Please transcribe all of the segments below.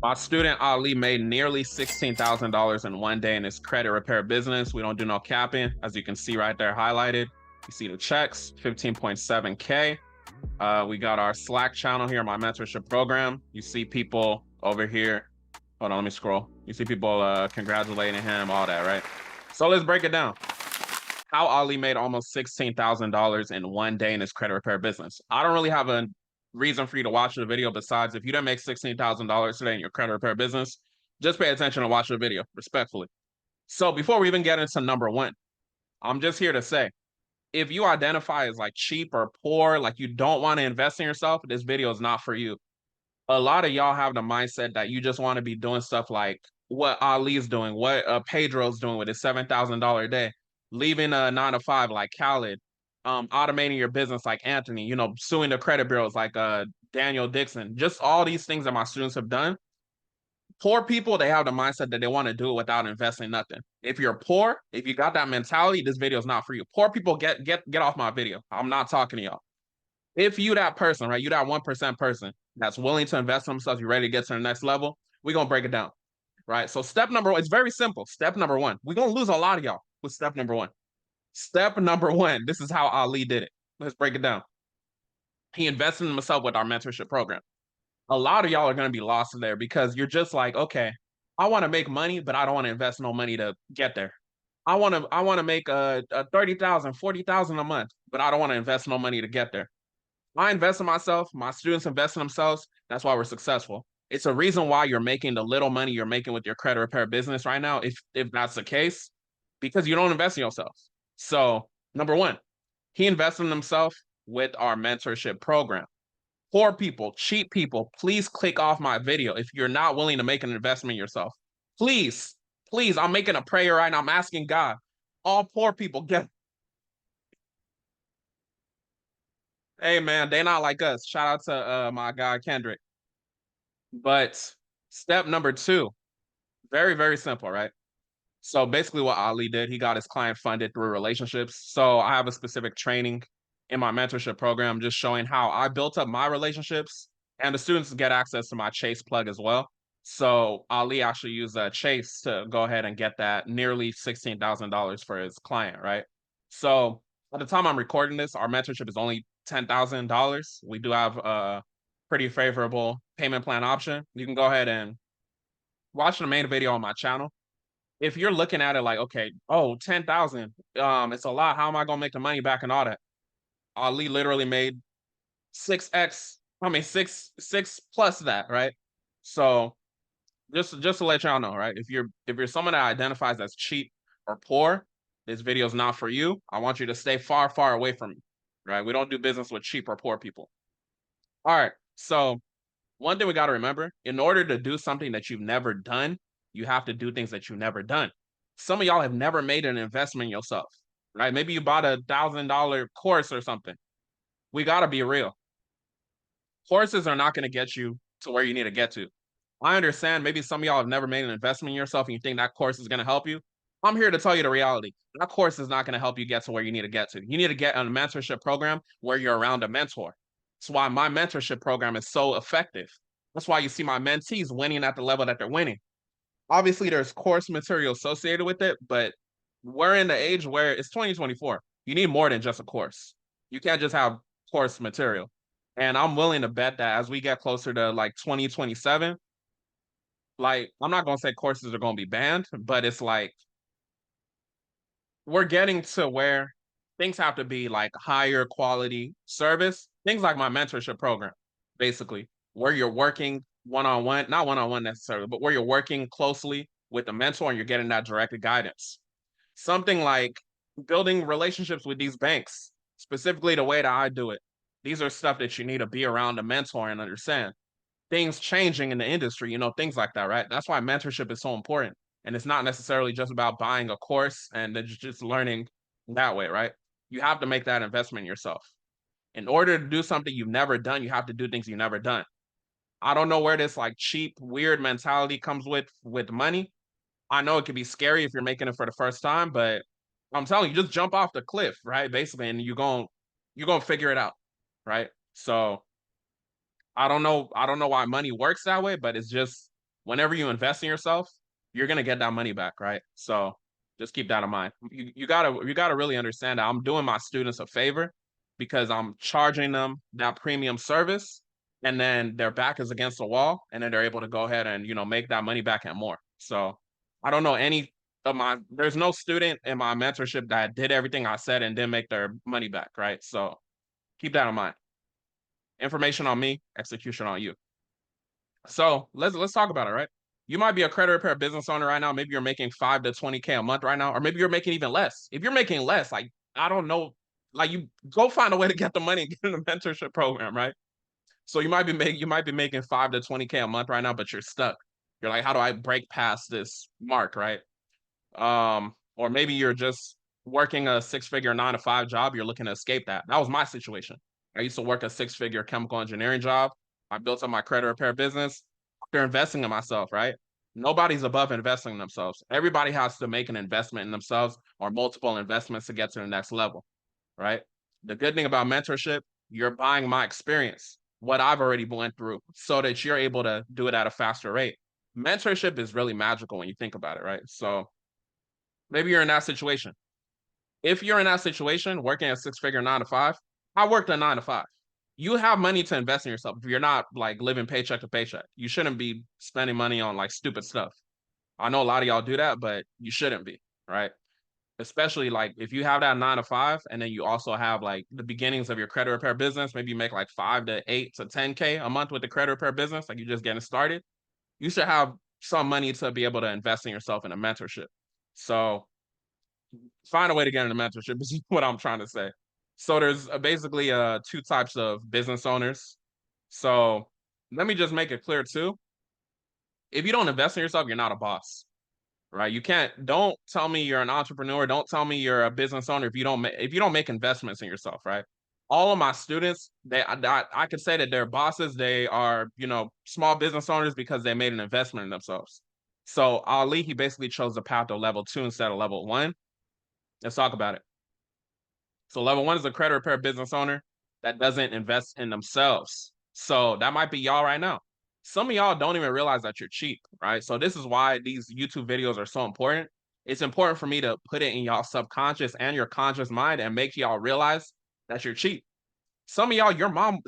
My student Ali made nearly $16,000 in one day in his credit repair business. We don't do no capping, as you can see right there highlighted. You see the checks, 15.7K. We got our Slack channel here, my mentorship program. You see people over here. Hold on, let me scroll. You see people congratulating him, all that, right? So let's break it down. How Ali made almost $16,000 in one day in his credit repair business. I don't really have a reason for you to watch the video besides if you didn't make $16,000 today in your credit repair business, just pay attention and watch the video, respectfully. So before we even get into number one, I'm just here to say, if you identify as like cheap or poor, like you don't want to invest in yourself, this video is not for you. A lot of y'all have the mindset that you just want to be doing stuff like what Ali's doing, what Pedro's doing with his $7,000 a day, leaving a 9 to 5 like Khaled, automating your business like Anthony, suing the credit bureaus like Daniel Dixon. Just all these things that my students have done. Poor people, they have the mindset that they want to do it without investing nothing. If you're poor, if you got that mentality, this video is not for you. Poor people, get off my video. I'm not talking to y'all. If you that person, right, you that 1% person that's willing to invest in themselves, you're ready to get to the next level, we're going to break it down, right? So step number one, it's very simple. Step number one, we're going to lose a lot of y'all with step number one. Step number one, this is how Ali did it. Let's break it down. He invested in himself with our mentorship program. A lot of y'all are going to be lost there because you're just like, okay, I want to make money, but I don't want to invest no money to get there. I want to make a 30,000, 40,000 a month, but I don't want to invest no money to get there. I invest in myself. My students invest in themselves. That's why we're successful. It's a reason why you're making the little money you're making with your credit repair business right now. If that's the case, because you don't invest in yourself. So number one, he invested in himself with our mentorship program. Poor people, cheap people, please click off my video if you're not willing to make an investment in yourself. Please, please, I'm making a prayer right now. I'm asking God. All poor people get. Hey man, they not like us. Shout out to my guy Kendrick. But step number two, very, very simple, right? So basically what Ali did, he got his client funded through relationships. So I have a specific training in my mentorship program just showing how I built up my relationships and the students get access to my Chase plug as well. So Ali actually used Chase to go ahead and get that nearly $16,000 for his client, right? So at the time I'm recording this, our mentorship is only $10,000. We do have a pretty favorable payment plan option. You can go ahead and watch the main video on my channel. If you're looking at it like, okay, oh, 10,000, it's a lot. How am I gonna make the money back and all that? Ali literally made 6x, I mean six plus that, right? So just to let y'all know, right? If you're someone that identifies as cheap or poor, this video is not for you. I want you to stay far, far away from me, right? We don't do business with cheap or poor people. All right. So one thing we got to remember, in order to do something that you've never done, you have to do things that you've never done. Some of y'all have never made an investment in yourself, right? Maybe you bought $1,000 course or something. We got to be real. Courses are not going to get you to where you need to get to. I understand maybe some of y'all have never made an investment in yourself and you think that course is going to help you. I'm here to tell you the reality. That course is not going to help you get to where you need to get to. You need to get on a mentorship program where you're around a mentor. That's why my mentorship program is so effective. That's why you see my mentees winning at the level that they're winning. Obviously, there's course material associated with it, but we're in the age where it's 2024. You need more than just a course. You can't just have course material. And I'm willing to bet that as we get closer to like 2027, like I'm not gonna say courses are gonna be banned, but it's like we're getting to where things have to be like higher quality service. Things like my mentorship program, basically, where you're working one on one, not one on one necessarily, but where you're working closely with the mentor and you're getting that direct guidance. Something like building relationships with these banks, specifically the way that I do it. These are stuff that you need to be around a mentor and understand things changing in the industry, things like that, right? That's why mentorship is so important. And it's not necessarily just about buying a course and then just learning that way, right? You have to make that investment in yourself. In order to do something you've never done, you have to do things you've never done. I don't know where this like cheap, weird mentality comes with money. I know it can be scary if you're making it for the first time, but I'm telling you, just jump off the cliff, right? Basically, and you're gonna figure it out, right? So I don't know why money works that way, but it's just whenever you invest in yourself, you're gonna get that money back, right? So just keep that in mind. You gotta really understand that I'm doing my students a favor because I'm charging them that premium service, and then their back is against the wall, and then they're able to go ahead and make that money back and more. So I don't know any of there's no student in my mentorship that did everything I said and didn't make their money back, right? So keep that in mind. Information on me, execution on you. So let's talk about it, right? You might be a credit repair business owner right now. Maybe you're making 5 to 20K a month right now, or maybe you're making even less. If you're making less, like I don't know, like you go find a way to get the money and get in a mentorship program, right? So you might be making 5 to 20K a month right now, but you're stuck. You're like, how do I break past this mark, right? Or maybe you're just working a 6-figure 9 to 5 job. You're looking to escape that. That was my situation. I used to work a 6-figure chemical engineering job. I built up my credit repair business. They're investing in myself, right? Nobody's above investing in themselves. Everybody has to make an investment in themselves or multiple investments to get to the next level, right? The good thing about mentorship, you're buying my experience, what I've already went through, so that you're able to do it at a faster rate. Mentorship is really magical when you think about it, right? So maybe you're in that situation. If you're in that situation, working a 6-figure 9 to 5, I worked a 9 to 5. You have money to invest in yourself. If you're not like living paycheck to paycheck, you shouldn't be spending money on like stupid stuff. I know a lot of y'all do that, but you shouldn't be, right? Especially like if you have that 9 to 5 and then you also have like the beginnings of your credit repair business, maybe you make like 5 to 8 to 10K a month with the credit repair business, like you're just getting started. You should have some money to be able to invest in yourself in a mentorship. So find a way to get into mentorship is what I'm trying to say. So there's basically 2 types of business owners. So let me just make it clear too. If you don't invest in yourself, you're not a boss, right? Don't tell me you're an entrepreneur. Don't tell me you're a business owner if you don't make investments in yourself, right? All of my students, I could say that they're bosses. They are, small business owners because they made an investment in themselves. So Ali, he basically chose the path to level 2 instead of level 1. Let's talk about it. So level 1 is a credit repair business owner that doesn't invest in themselves. So that might be y'all right now. Some of y'all don't even realize that you're cheap, right? So this is why these YouTube videos are so important. It's important for me to put it in y'all subconscious and your conscious mind and make y'all realize that you're cheap. Some of y'all, your mom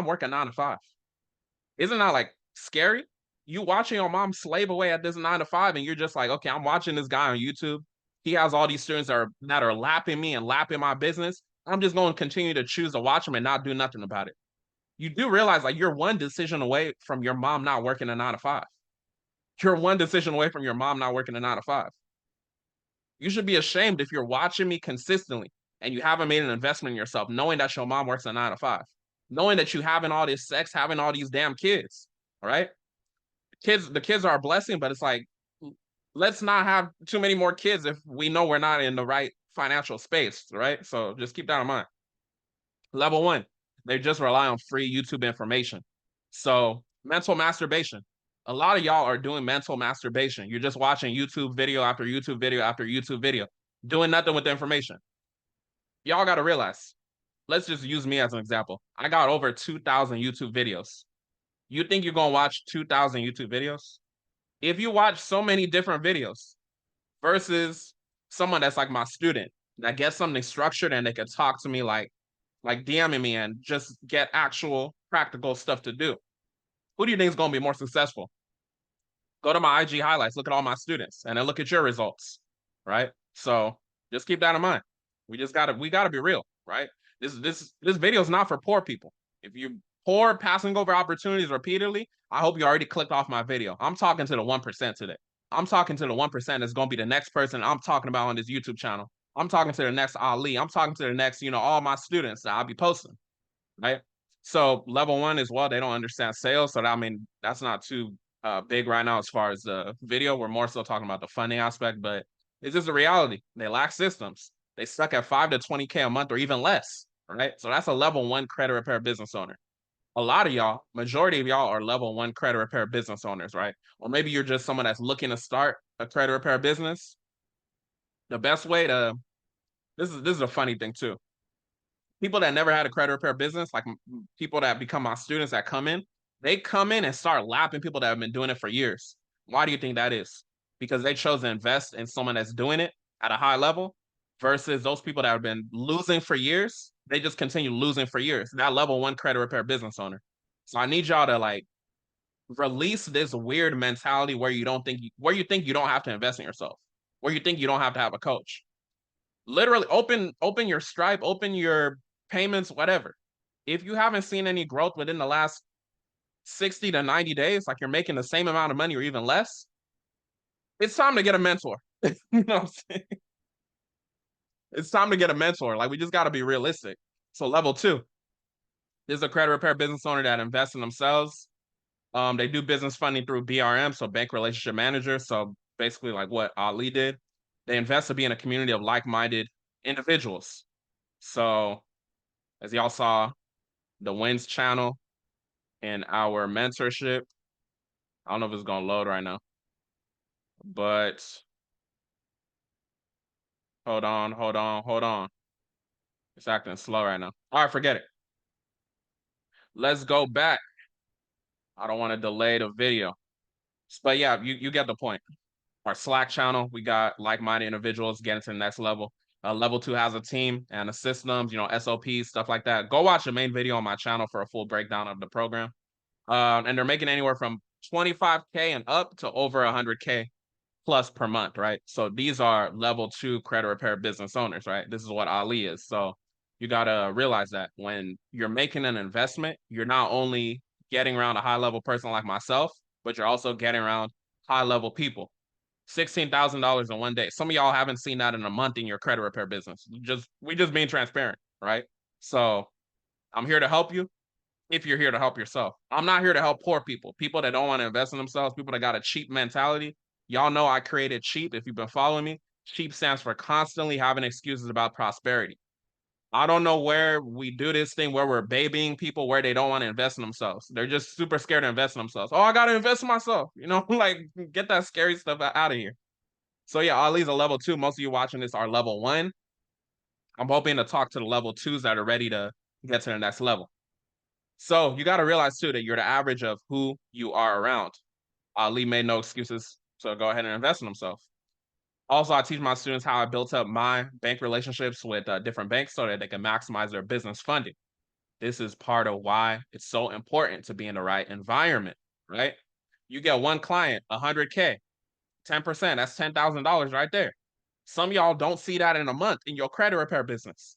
work a 9 to 5. Isn't that like scary? You watching your mom slave away at this 9 to 5, and you're just like, okay, I'm watching this guy on YouTube. He has all these students that are lapping me and lapping my business. I'm just going to continue to choose to watch them and not do nothing about it. You do realize like you're one decision away from your mom not working a 9 to 5. You're one decision away from your mom not working a 9 to 5. You should be ashamed if you're watching me consistently and you haven't made an investment in yourself, knowing that your mom works a 9 to 5, knowing that you having all this sex, having all these damn kids. All right. The kids are a blessing, but it's like, let's not have too many more kids if we know we're not in the right financial space, right? So just keep that in mind. Level 1, they just rely on free YouTube information. So mental masturbation. A lot of y'all are doing mental masturbation. You're just watching YouTube video after YouTube video after YouTube video, doing nothing with the information. Y'all got to realize, let's just use me as an example. I got over 2,000 YouTube videos. You think you're going to watch 2,000 YouTube videos? If you watch so many different videos versus someone that's like my student that gets something structured and they can talk to me like DMing me and just get actual practical stuff to do, who do you think is going to be more successful? Go to my IG highlights, look at all my students, and then look at your results, right? So just keep that in mind. We gotta be real, right? This video is not for poor people. If you're poor, passing over opportunities repeatedly, I hope you already clicked off my video. I'm talking to the 1% today. I'm talking to the 1% that's gonna be the next person I'm talking about on this YouTube channel. I'm talking to the next Ali. I'm talking to the next, all my students that I'll be posting, right? So level 1 as well, they don't understand sales. So that's not too big right now as far as the video. We're more so talking about the funding aspect, but it's just a reality. They lack systems. They stuck at 5 to 20K a month or even less, right? So that's a level 1 credit repair business owner. A lot of y'all, majority of y'all are level 1 credit repair business owners, right? Or maybe you're just someone that's looking to start a credit repair business. The best way to, this is a funny thing too. People that never had a credit repair business, like people that become my students that come in, They come in and start lapping people that have been doing it for years. Why do you think that is? Because they chose to invest in someone that's doing it at a high level versus those people that have been losing for years. They just continue losing for years. That level one credit repair business owner. So I need y'all to like release this weird mentality where where you think you don't have to invest in yourself, where you think you don't have to have a coach. Literally open your Stripe, open your payments, whatever. If you haven't seen any growth within the last 60 to 90 days, like you're making the same amount of money or even less, it's time to get a mentor. You know what I'm saying? It's time to get a mentor. Like we just got to be realistic. So level two, this is a credit repair business owner that invests in themselves. They do business funding through BRM, so bank relationship manager. So basically like what Ali did. They invest to be in a community of like-minded individuals. So as y'all saw, the Wins channel and our mentorship. I don't know if it's gonna load right now, but hold on. It's acting slow right now. All right, forget it. Let's go back. I don't want to delay the video. But yeah, you get the point. Our Slack channel, we got like-minded individuals getting to the next level. Level two has a team and the systems, SOPs, stuff like that. Go watch the main video on my channel for a full breakdown of the program. And they're making anywhere from 25K and up to over 100K plus per month, right? So these are level two credit repair business owners, right? This is what Ali is. So you got to realize that when you're making an investment, you're not only getting around a high level person like myself, but you're also getting around high level people. $16,000 in one day. Some of y'all haven't seen that in a month in your credit repair business. We just being transparent, right? So I'm here to help you if you're here to help yourself. I'm not here to help poor people that don't want to invest in themselves, people that got a cheap mentality. Y'all know I created CHEAP if you've been following me. CHEAP stands for constantly having excuses about prosperity. I don't know where we do this thing where we're babying people where they don't want to invest in themselves. They're just super scared to invest in themselves. Oh, I got to invest in myself. Like get that scary stuff out of here. So yeah, Ali's a level two. Most of you watching this are level one. I'm hoping to talk to the level twos that are ready to get to the next level. So you got to realize too that you're the average of who you are around. Ali made no excuses, so go ahead and invest in himself. Also, I teach my students how I built up my bank relationships with different banks so that they can maximize their business funding. This is part of why it's so important to be in the right environment, right? You get one client, 100K, 10%, that's $10,000 right there. Some of y'all don't see that in a month in your credit repair business.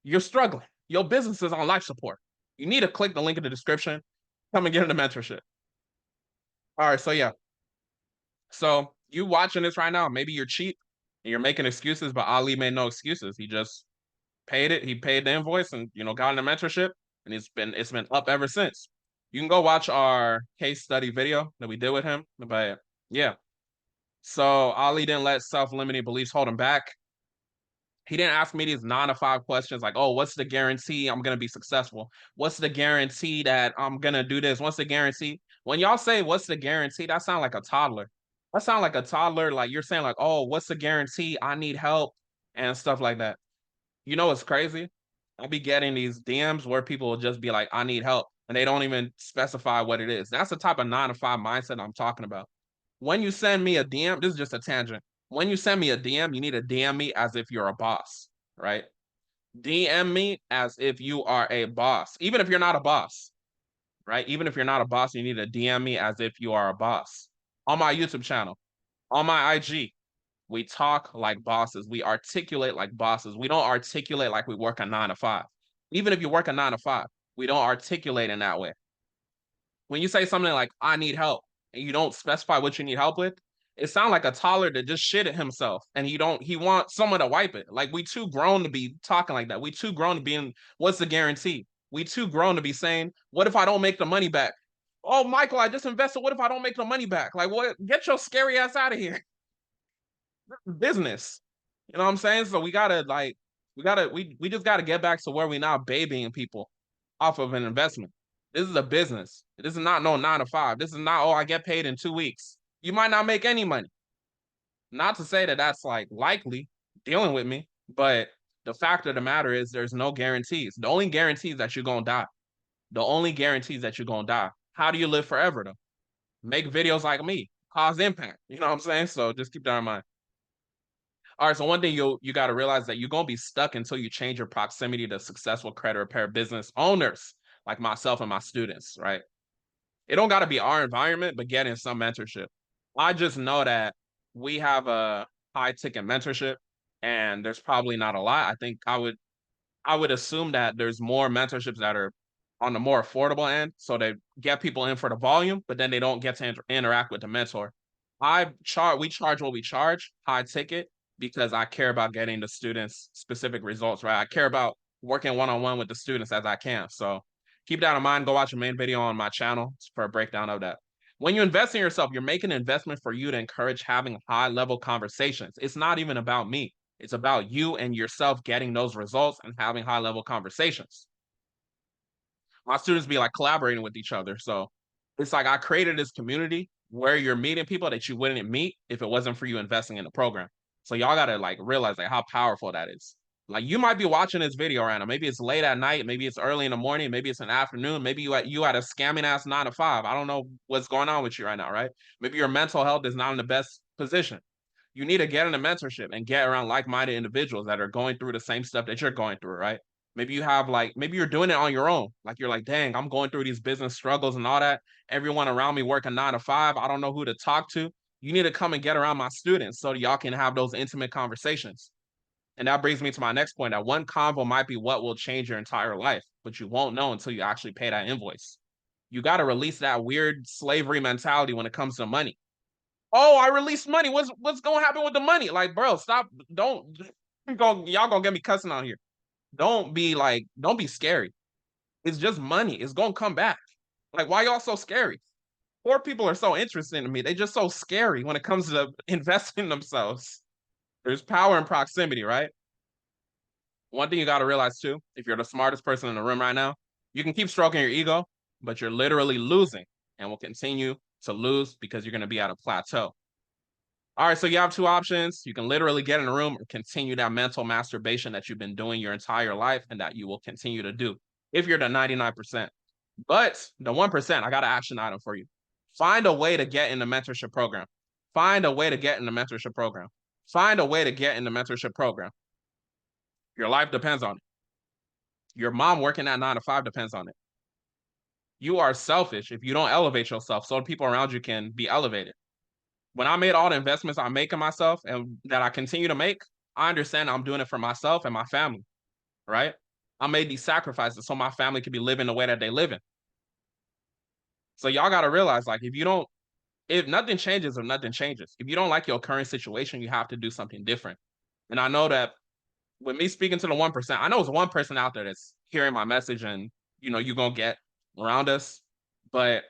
You're struggling. Your business is on life support. You need to click the link in the description. Come and get into mentorship. All right, so yeah. So you watching this right now, maybe you're cheap and you're making excuses, but Ali made no excuses. He just paid it. He paid the invoice and got in the mentorship, and it's been up ever since. You can go watch our case study video that we did with him. But yeah. So Ali didn't let self-limiting beliefs hold him back. He didn't ask me these 9 to 5 questions like, oh, what's the guarantee I'm going to be successful? What's the guarantee that I'm going to do this? What's the guarantee? When y'all say, what's the guarantee? That sounds like a toddler. That sounds like a toddler. Like you're saying like, oh, what's the guarantee? I need help and stuff like that. You know what's crazy? I'll be getting these DMs where people will just be like, I need help. And they don't even specify what it is. That's the type of 9 to 5 mindset I'm talking about. When you send me a DM, this is just a tangent. When you send me a DM, you need to DM me as if you're a boss, right? DM me as if you are a boss, even if you're not a boss, right? Even if you're not a boss, you need to DM me as if you are a boss. On my YouTube channel, on my IG, we talk like bosses. We articulate like bosses. We don't articulate like we work a 9 to 5. Even if you work a 9 to 5, we don't articulate in that way. When you say something like, I need help, and you don't specify what you need help with, it sounds like a toddler that just shit at himself and he wants someone to wipe it. Like we too grown to be talking like that. We too grown to be in what's the guarantee? We too grown to be saying, what if I don't make the money back? Oh, Michael, I just invested. What if I don't make the money back? Like, what? Get your scary ass out of here. Business. You know what I'm saying? So we just gotta get back to where we're not babying people off of an investment. This is a business. This is not no 9 to 5. This is not, oh, I get paid in 2 weeks. You might not make any money. Not to say that that's like likely dealing with me, but the fact of the matter is there's no guarantees. The only guarantee is that you're gonna die. The only guarantees that you're gonna die. How do you live forever though? Make videos like me, cause impact. You know what I'm saying? So just keep that in mind. All right, so one thing you got to realize that you're gonna be stuck until you change your proximity to successful credit repair business owners like myself and my students, right? It don't got to be our environment, but getting some mentorship. I just know that we have a high ticket mentorship, and there's probably not a lot. I think I would assume that there's more mentorships that are on the more affordable end, so they get people in for the volume, but then they don't get to interact with the mentor. We charge what we charge, high ticket, because I care about getting the students specific results, right? I care about working one-on-one with the students as I can. So keep that in mind. Go watch a main video on my channel for a breakdown of that. When you invest in yourself, you're making an investment for you to encourage having high level conversations. It's not even about me. It's about you and yourself getting those results and having high level conversations. My students be like collaborating with each other. So it's like I created this community where you're meeting people that you wouldn't meet if it wasn't for you investing in the program. So y'all gotta like realize like how powerful that is. Like you might be watching this video right now. Maybe it's late at night, maybe it's early in the morning, maybe it's an afternoon, maybe you at a scamming ass 9 to 5. I don't know what's going on with you right now, right? Maybe your mental health is not in the best position. You need to get into mentorship and get around like-minded individuals that are going through the same stuff that you're going through, right? Maybe you have like, maybe you're doing it on your own. Like you're like, dang, I'm going through these business struggles and all that. Everyone around me working 9 to 5. I don't know who to talk to. You need to come and get around my students so y'all can have those intimate conversations. And that brings me to my next point, that one convo might be what will change your entire life, but you won't know until you actually pay that invoice. You got to release that weird slavery mentality when it comes to money. Oh, I released money. What's gonna happen with the money? Like, bro, stop. Don't y'all gonna get me cussing on here. Don't be scary. It's just money. It's gonna come back. Like, why y'all so scary? Poor people are so interesting to me. They just so scary when it comes to investing in themselves. There's power in proximity, right? One thing you got to realize too, if you're the smartest person in the room right now, you can keep stroking your ego, but you're literally losing and will continue to lose because you're going to be at a plateau. All right, so you have two options. You can literally get in a room and continue that mental masturbation that you've been doing your entire life and that you will continue to do if you're the 99%. But the 1%, I got an action item for you. Find a way to get in the mentorship program. Find a way to get in the mentorship program. Find a way to get in the mentorship program. Your life depends on it. Your mom working at 9 to 5 depends on it. You are selfish if you don't elevate yourself so the people around you can be elevated. When I made all the investments I make in myself and that I continue to make, I understand I'm doing it for myself and my family, right? I made these sacrifices so my family can be living the way that they live in. So y'all got to realize, like, if nothing changes or nothing changes, if you don't like your current situation, you have to do something different. And I know that with me speaking to the 1%, I know it's one person out there that's hearing my message and, you're going to get around us, but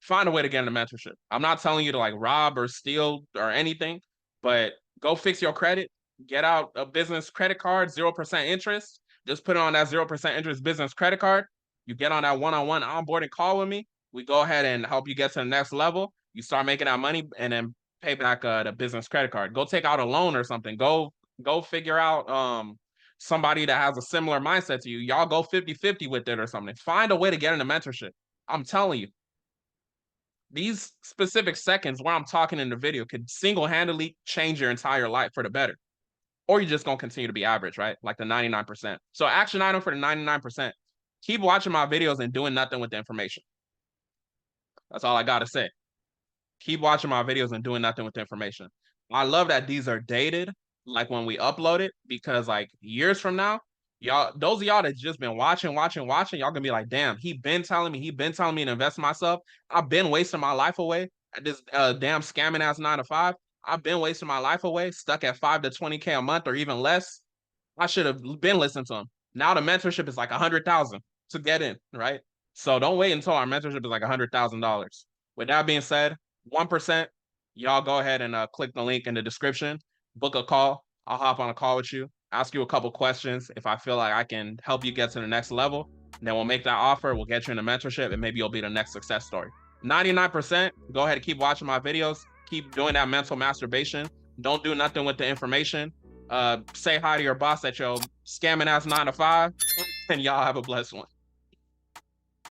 find a way to get into mentorship. I'm not telling you to like rob or steal or anything, but go fix your credit, get out a business credit card, 0% interest. Just put it on that 0% interest business credit card. You get on that one-on-one onboarding call with me. We go ahead and help you get to the next level. You start making that money and then pay back the business credit card. Go take out a loan or something. Go figure out somebody that has a similar mindset to you. Y'all go 50-50 with it or something. Find a way to get into mentorship. I'm telling you, these specific seconds where I'm talking in the video could single-handedly change your entire life for the better. Or you're just going to continue to be average, right? Like the 99%. So action item for the 99%, keep watching my videos and doing nothing with the information. That's all I got to say. Keep watching my videos and doing nothing with the information. I love that these are dated, like when we upload it, because like years from now, those of y'all that just been watching, y'all gonna be like, damn, he been telling me to invest in myself. I've been wasting my life away at this damn scamming ass 9 to 5. I've been wasting my life away, stuck at 5 to 20K a month or even less. I should have been listening to him. Now the mentorship is like 100,000 to get in, right? So don't wait until our mentorship is like $100,000. With that being said, 1%, y'all go ahead and click the link in the description, book a call. I'll hop on a call with you, ask you a couple questions. If I feel like I can help you get to the next level, then we'll make that offer. We'll get you in a mentorship and maybe you'll be the next success story. 99%, go ahead and keep watching my videos. Keep doing that mental masturbation. Don't do nothing with the information. Say hi to your boss at your scamming ass 9 to 5, and y'all have a blessed one.